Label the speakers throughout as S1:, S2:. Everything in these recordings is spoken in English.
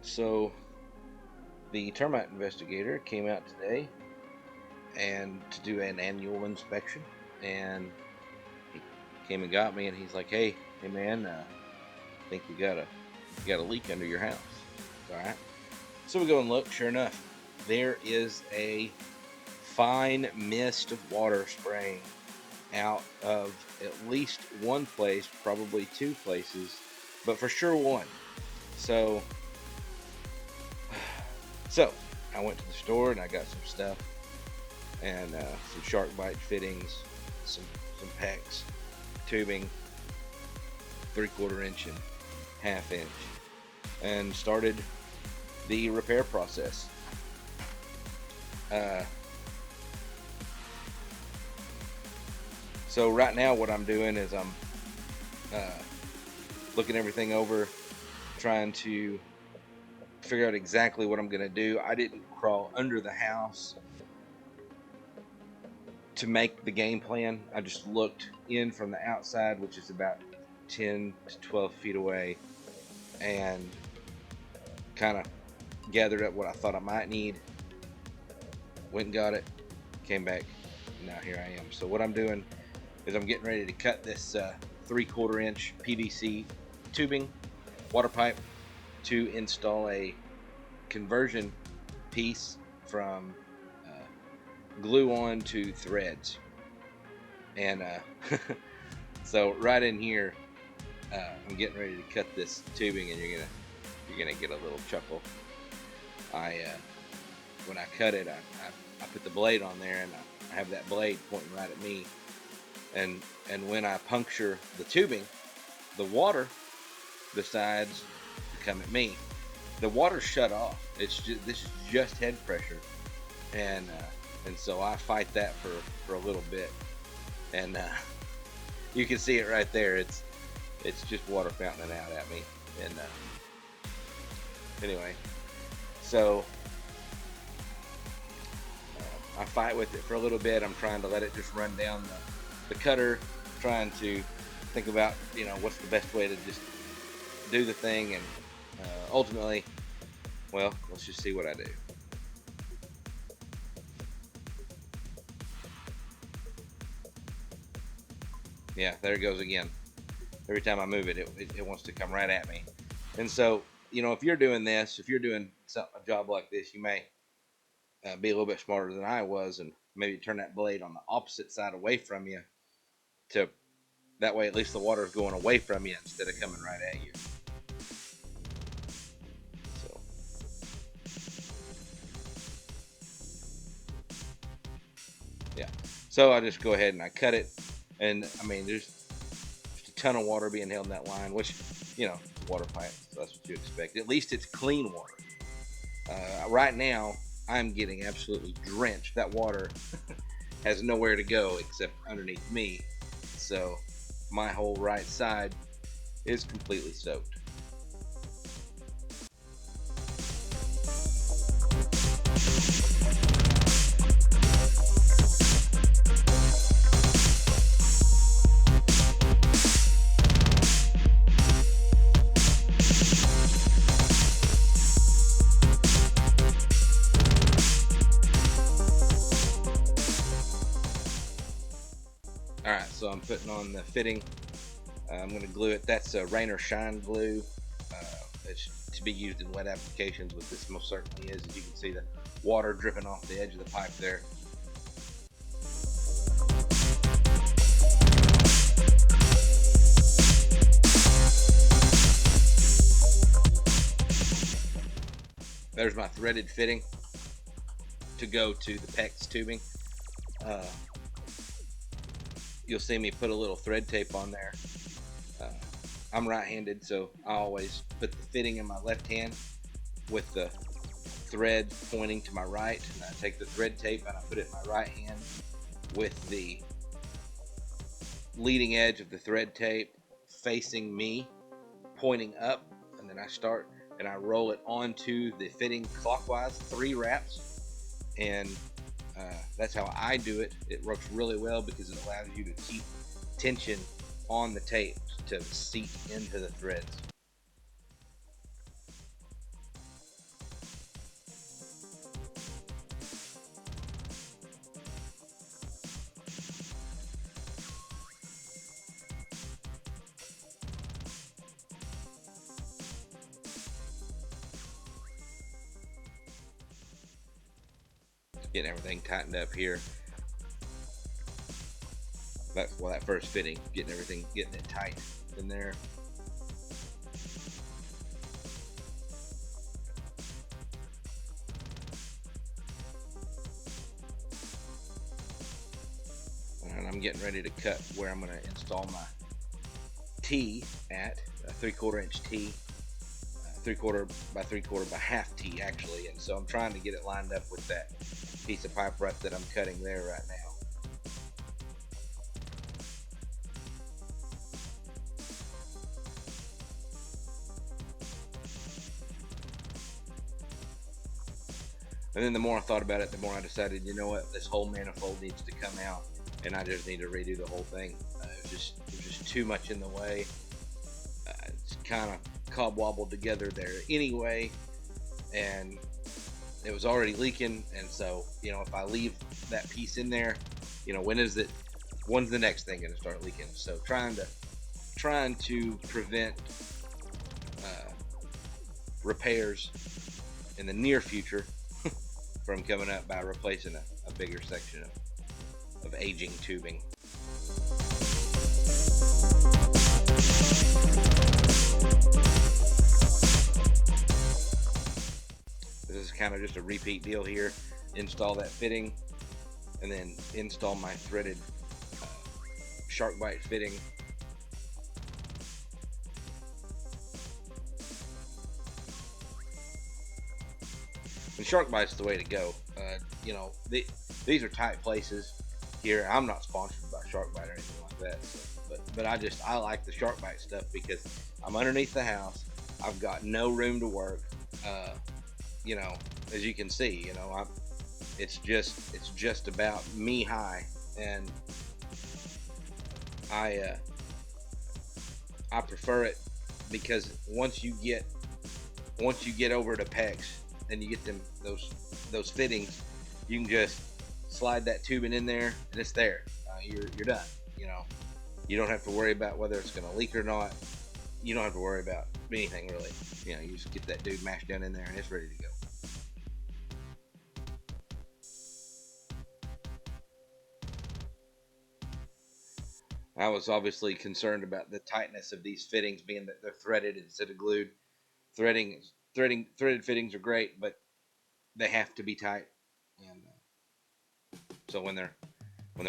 S1: So the termite investigator came out today and to do an annual inspection, and he came and got me, and he's like, "Hey, man, I think you got a leak under your house." All right. So we go and look. Sure enough, there is a fine mist of water spraying out of at least one place, probably two places, but for sure one. So, so I went to the store and I got some stuff and some shark bite fittings, some PEX tubing, 3/4 inch and 1/2 inch, and started the repair process. Uh, so right now, what I'm doing is I'm looking everything over, trying to figure out exactly what I'm gonna do. I didn't crawl under the house to make the game plan. I just looked in from the outside, which is about 10 to 12 feet away, and kind of gathered up what I thought I might need. Went and got it, came back, and now here I am. So what I'm doing is I'm getting ready to cut this 3/4 inch PVC tubing water pipe to install a conversion piece from glue on to threads. And so right in here, I'm getting ready to cut this tubing, and you're gonna get a little chuckle. When I cut it, I put the blade on there, and I have that blade pointing right at me. And when I puncture the tubing, the water decides to come at me. The water shut off. This is just head pressure, and so I fight that for a little bit, and you can see it right there. It's just water fountaining out at me, and anyway, so I fight with it for a little bit. I'm trying to let it just run down the cutter, trying to think about what's the best way to just do the thing, and ultimately, well, let's just see what I do. Yeah, there it goes again. Every time I move it, it wants to come right at me. And so, if you're doing this, if you're doing a job like this, you may be a little bit smarter than I was, and maybe turn that blade on the opposite side away from you, to that way at least the water is going away from you instead of coming right at you. So yeah, so I just go ahead and I cut it, and I mean there's just a ton of water being held in that line, which water pipe, so that's what you expect. At least it's clean water. Right now I'm getting absolutely drenched. That water has nowhere to go except underneath me, so my whole right side is completely soaked. All right, so I'm putting on the fitting. I'm going to glue it. That's a Rain or Shine glue. It's to be used in wet applications, which this most certainly is. As you can see, the water dripping off the edge of the pipe there. There's my threaded fitting to go to the PEX tubing. You'll see me put a little thread tape on there. I'm right-handed, so I always put the fitting in my left hand with the thread pointing to my right, and I take the thread tape and I put it in my right hand with the leading edge of the thread tape facing me, pointing up, and then I start and I roll it onto the fitting clockwise, 3 wraps, and that's how I do it. It works really well because it allows you to keep tension on the tape to seat into the threads. getting everything tightened up here. That's well, that first fitting, getting it tight in there. And I'm getting ready to cut where I'm going to install my T at a 3/4 inch T, 3/4 by 3/4 by half T actually, and so I'm trying to get it lined up with that piece of pipe rut that I'm cutting there right now. And then the more I thought about it, the more I decided, you know what, this whole manifold needs to come out, and I just need to redo the whole thing. It was just too much in the way. It's kind of cobwobbled together there anyway, and it was already leaking. And so, you know, if I leave that piece in there, you know, when's the next thing going to start leaking? So trying to prevent repairs in the near future from coming up by replacing a bigger section of aging tubing. This is kind of just a repeat deal here. Install that fitting and then install my threaded SharkBite fitting. And SharkBite's the way to go. You know, these are tight places here. I'm not sponsored by SharkBite or anything like that, so, but I like the SharkBite stuff because I'm underneath the house. I've got no room to work. You know, as you can see, you know, it's just about me high, and I prefer it because once you get over to PEX and you get those fittings, you can just slide that tubing in there and it's there. You're done. You know, you don't have to worry about whether it's going to leak or not. You don't have to worry about anything really. You know, you just get that dude mashed down in there and it's ready to go. I was obviously concerned about the tightness of these fittings, being that they're threaded instead of glued. Threaded fittings are great, but they have to be tight, and so when they're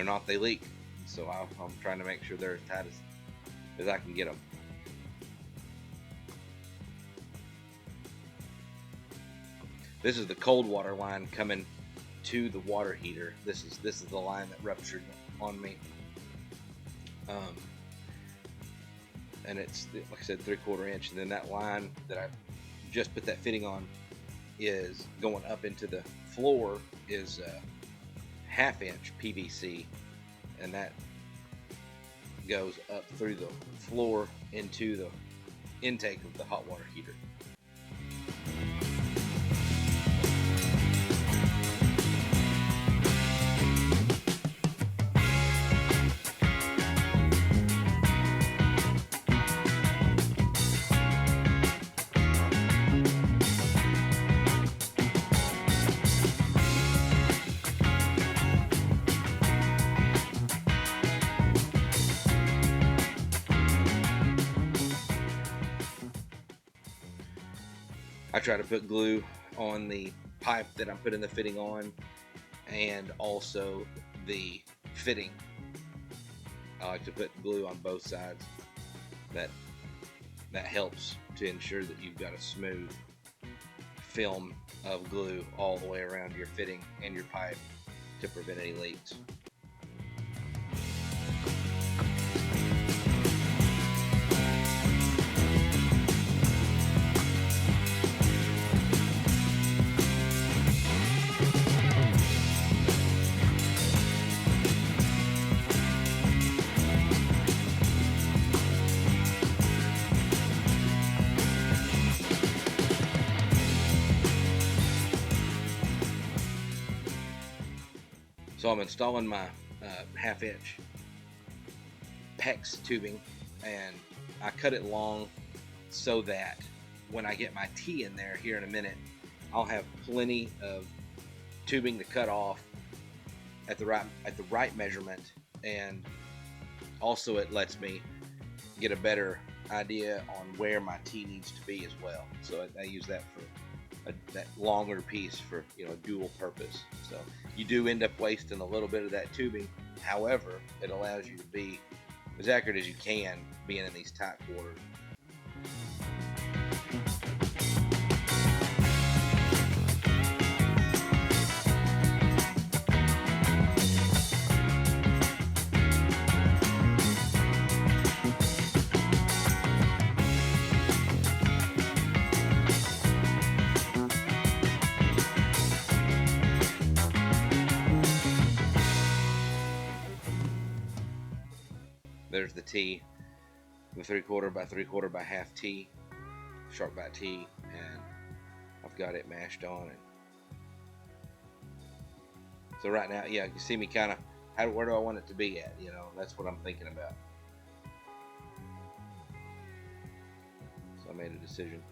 S1: not, they leak. So I'm trying to make sure they're as tight as I can get them. This is the cold water line coming to the water heater. This is the line that ruptured on me. And it's, like I said, 3/4 inch, and then that line that I just put that fitting on is going up into the floor is 1/2 inch PVC, and that goes up through the floor into the intake of the hot water heater. I try to put glue on the pipe that I'm putting the fitting on, and also the fitting. I like to put glue on both sides. That helps to ensure that you've got a smooth film of glue all the way around your fitting and your pipe to prevent any leaks. So I'm installing my 1/2 inch PEX tubing, and I cut it long so that when I get my T in there here in a minute, I'll have plenty of tubing to cut off at the right measurement, and also it lets me get a better idea on where my tee needs to be as well. So I use that for that longer piece for, you know, dual purpose. So you do end up wasting a little bit of that tubing. However, it allows you to be as accurate as you can being in these tight quarters. There's the tee, the 3/4 by 3/4 by half tee, shark bite tee, and I've got it mashed on it. So right now, yeah, you see me kind of, where do I want it to be at? You know, that's what I'm thinking about. So I made a decision.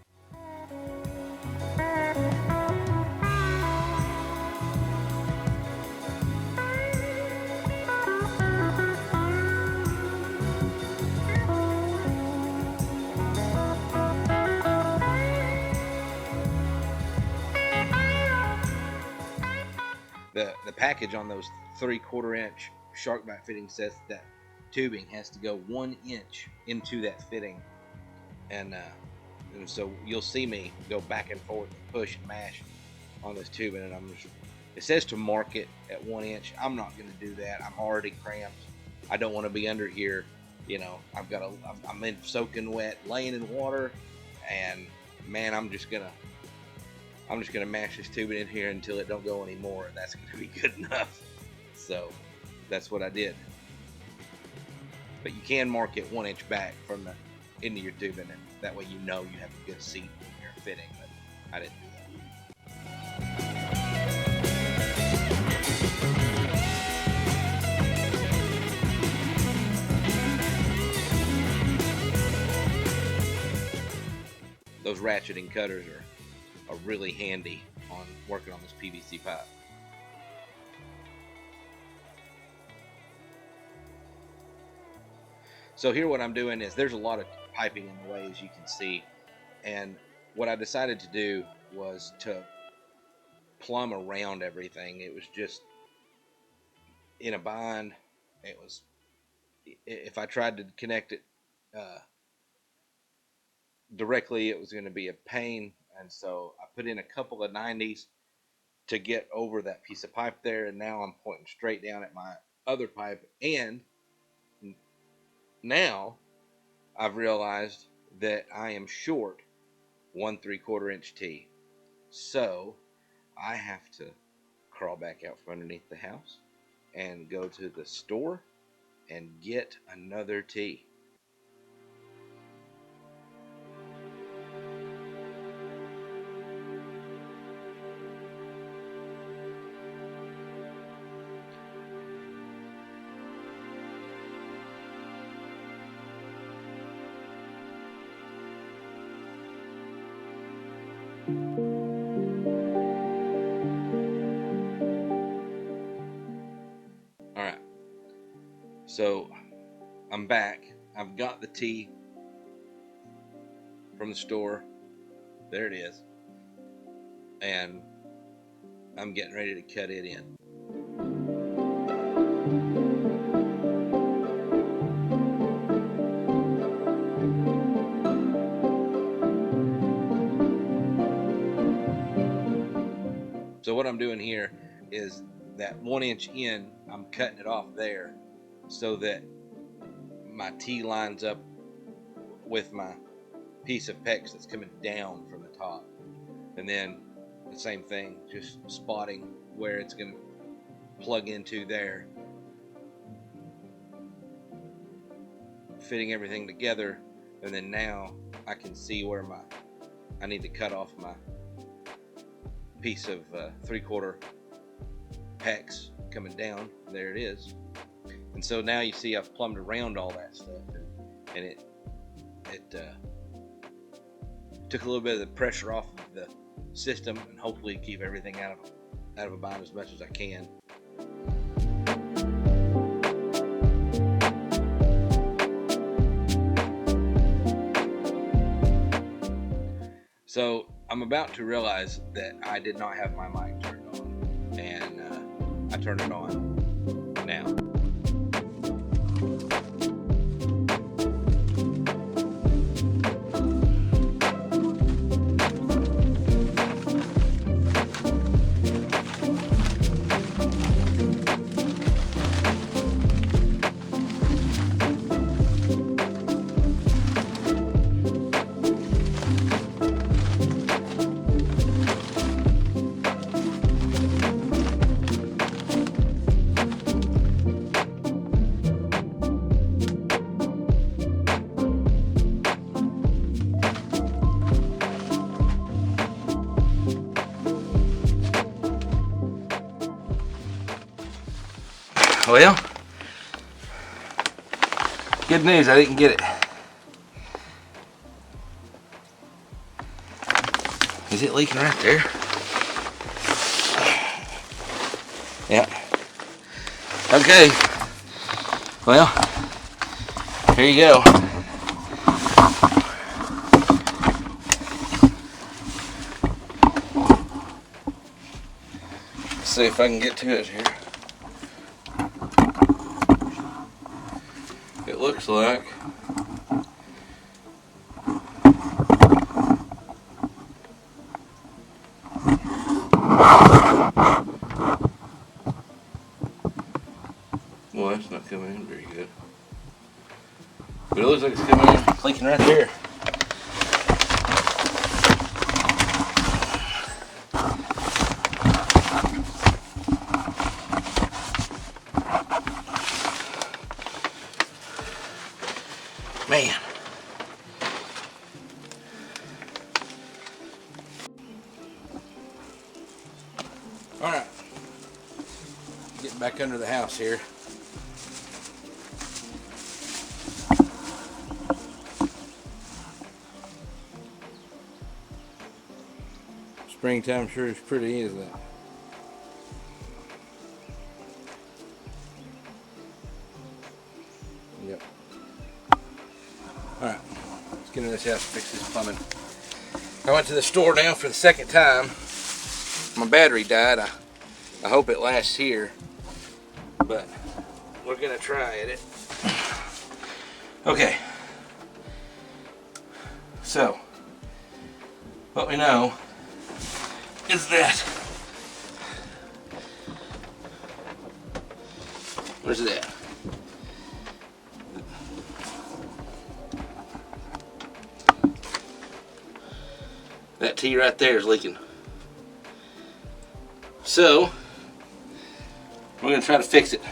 S1: The package on those 3/4 inch shark bite fittings says that tubing has to go 1 inch into that fitting, and so you'll see me go back and forth and push and mash on this tubing, and it says to mark it at 1 inch. I'm not going to do that. I'm already cramped. I don't want to be under here. You know, I'm in soaking wet, laying in water, and man, I'm just gonna mash this tubing in here until it don't go anymore, and that's gonna be good enough. So that's what I did. But you can mark it 1 inch back from the end of your tubing, and that way you know you have a good seat when you're fitting. But I didn't do that. Those ratcheting cutters are really handy on working on this PVC pipe. So here what I'm doing is there's a lot of piping in the way, as you can see, and what I decided to do was to plumb around everything. It was just in a bind. It was, if I tried to connect it directly, it was going to be a pain, and so I put in a couple of 90s to get over that piece of pipe there, and now I'm pointing straight down at my other pipe, and now I've realized that I am short 1 3/4 inch tee, so I have to crawl back out from underneath the house and go to the store and get another tee. All right, so I'm back. I've got the tee from the store. There it is. And I'm getting ready to cut it in. So what I'm doing here is that 1 inch in, I'm cutting it off there so that my tee lines up with my piece of PEX that's coming down from the top. And then the same thing, just spotting where it's going to plug into there, fitting everything together, and then now I can see where I need to cut off my piece of 3/4 PEX coming down. There it is. And so now you see I've plumbed around all that stuff, and it took a little bit of the pressure off of the system, and hopefully keep everything out of out of a bind as much as I can. So I'm about to realize that I did not have my mic turned on, and I turned it on now. Well, good news, I didn't get it. Is it leaking right there? Yeah. Okay. Well, here you go. Let's see if I can get to it here. It looks like well, that's not coming in very good. But it looks like it's coming in leaking right there. Man. Alright. Getting back under the house here. Springtime sure is pretty, isn't it? Yep. Alright. Let's get into this house and fix this plumbing. I went to the store now for the second time. My battery died. I hope it lasts here. But we're gonna try it. Okay. So, what we know is that, where's it at? That T right there is leaking. So, we're gonna try to fix it.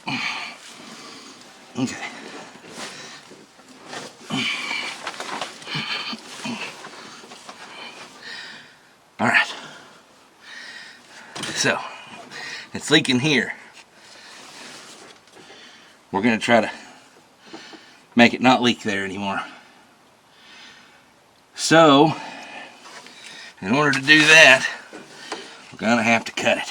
S2: Okay. All right. So, it's leaking here. We're going to try to make it not leak there anymore. So, in order to do that, we're going to have to cut it.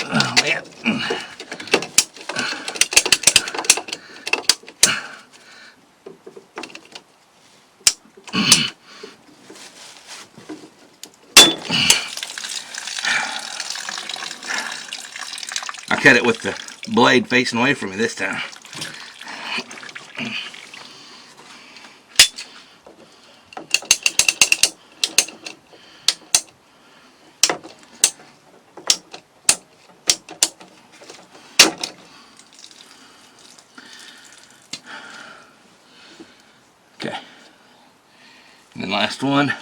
S2: Oh, man. I cut it with the blade facing away from me this time. Okay. And then last one,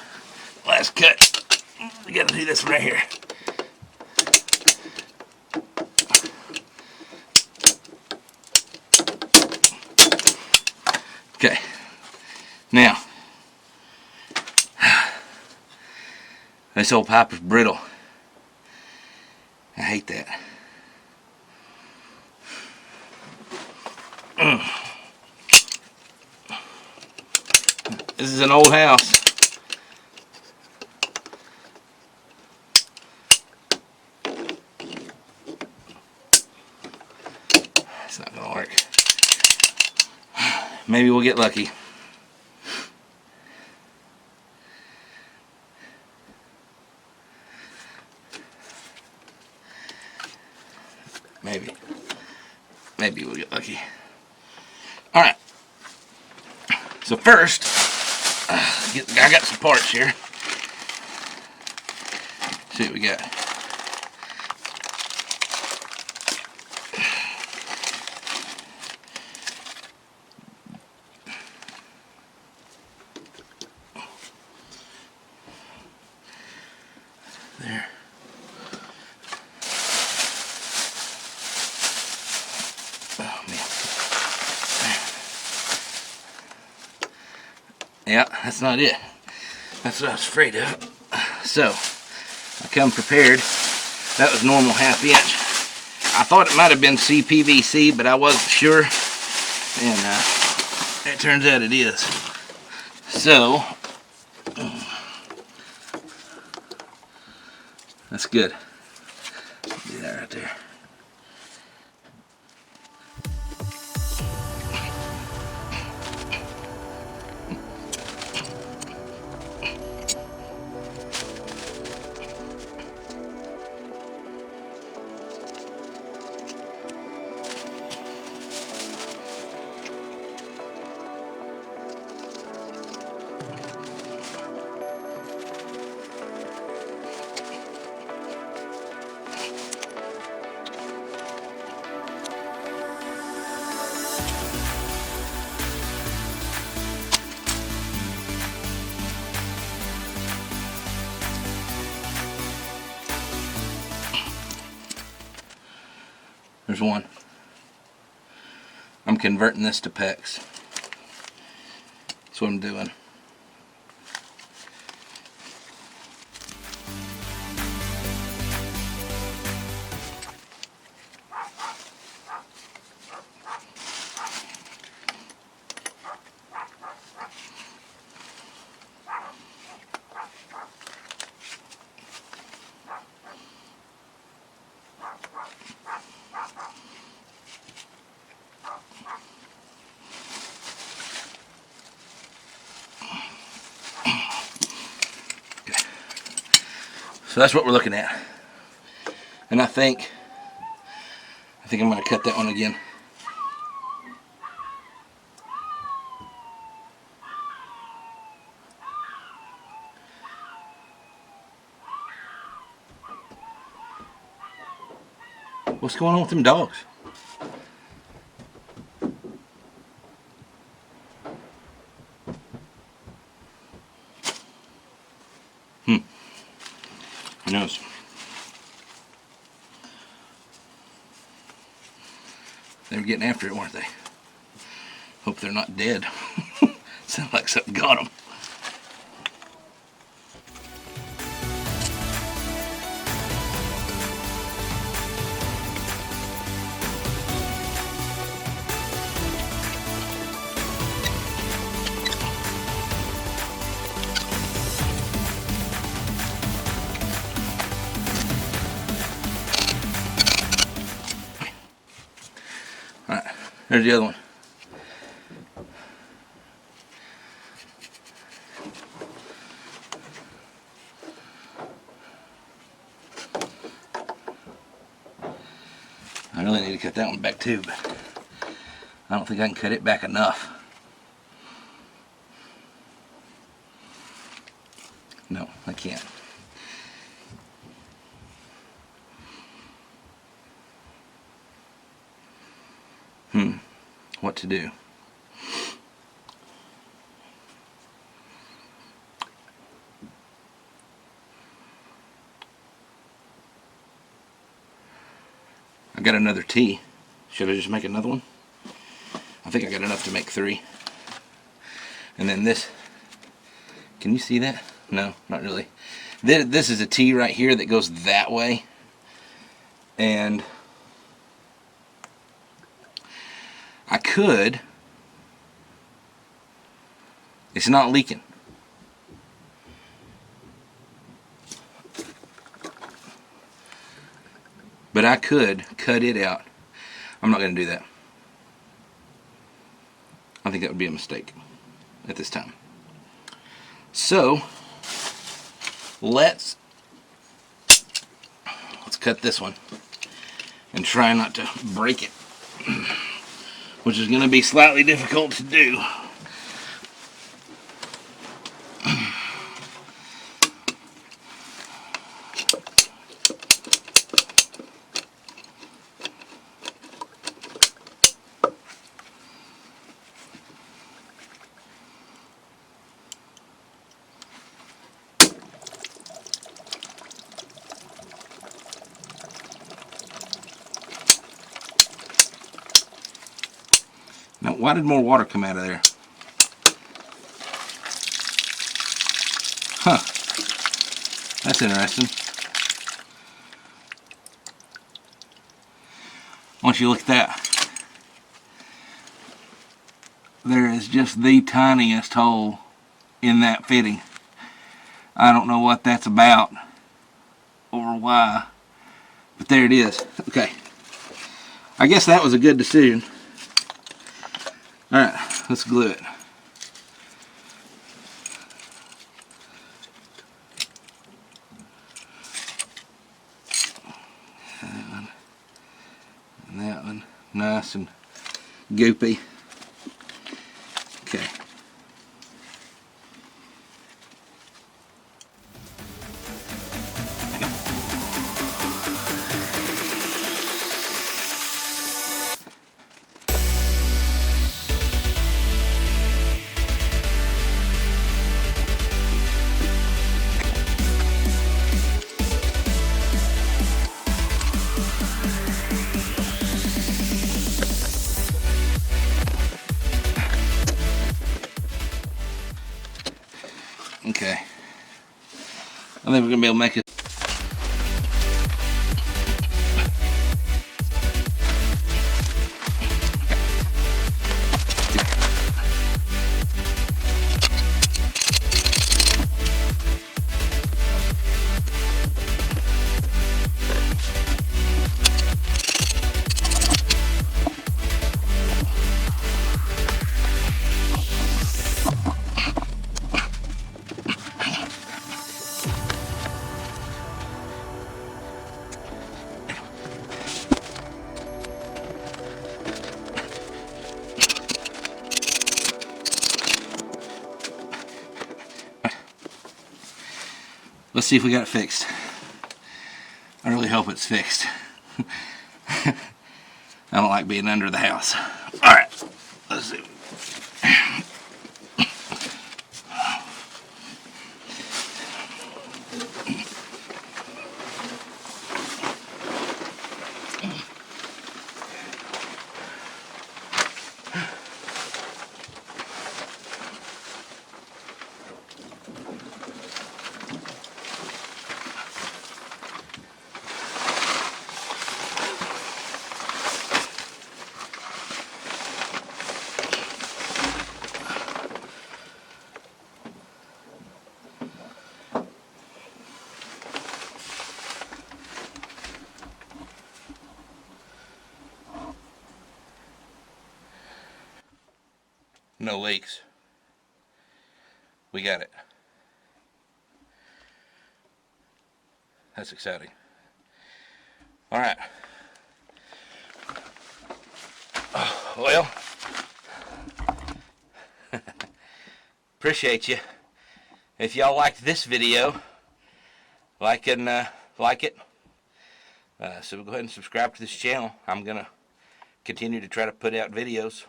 S2: last cut. We gotta do this one right here. Okay. Now, this old pipe is brittle. I hate that. This is an old house. It's not gonna work. Maybe we'll get lucky. Maybe we'll get lucky. All right. So first, I got some parts here. See what we got. There. Oh man. Yeah, that's not it. That's what I was afraid of. So, I come prepared. That was normal 1/2 inch. I thought it might have been CPVC, but I wasn't sure. And it turns out it is. So, that's good. Do that right there. There's one. I'm converting this to PEX. That's what I'm doing. So that's what we're looking at. And I think I'm going to cut that one again. What's going on with them dogs? Who knows? They were getting after it, weren't they? Hope they're not dead. Sound like something got them. All right, there's the other one. I really need to cut that one back too, but I don't think I can cut it back enough. No, I can't. What to do? I got another T. Should I just make another one? I think I got enough to make 3. And then this. Can you see that? No, not really. This is a T right here that goes that way. And I could. It's not leaking. But I could cut it out. I'm not going to do that. I think that would be a mistake at this time. So, let's cut this one and try not to break it, which is going to be slightly difficult to do. Now, why did more water come out of there? Huh. That's interesting. Once you look at that, there is just the tiniest hole in that fitting. I don't know what that's about or why, but there it is. Okay. I guess that was a good decision. Alright, let's glue it. That one. And that one. Nice and goopy. Okay. Okay. I think we're gonna be able to make it. Let's see if we got it fixed. I really hope it's fixed. I don't like being under the house. Alright, let's see. No leaks. We got it. That's exciting. All right. Well, appreciate you. If y'all liked this video, like it. So go ahead and subscribe to this channel. I'm gonna continue to try to put out videos,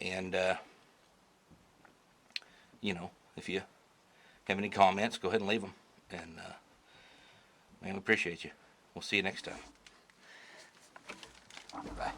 S2: and you know, if you have any comments, go ahead and leave them. And man, we appreciate you. We'll see you next time. Bye.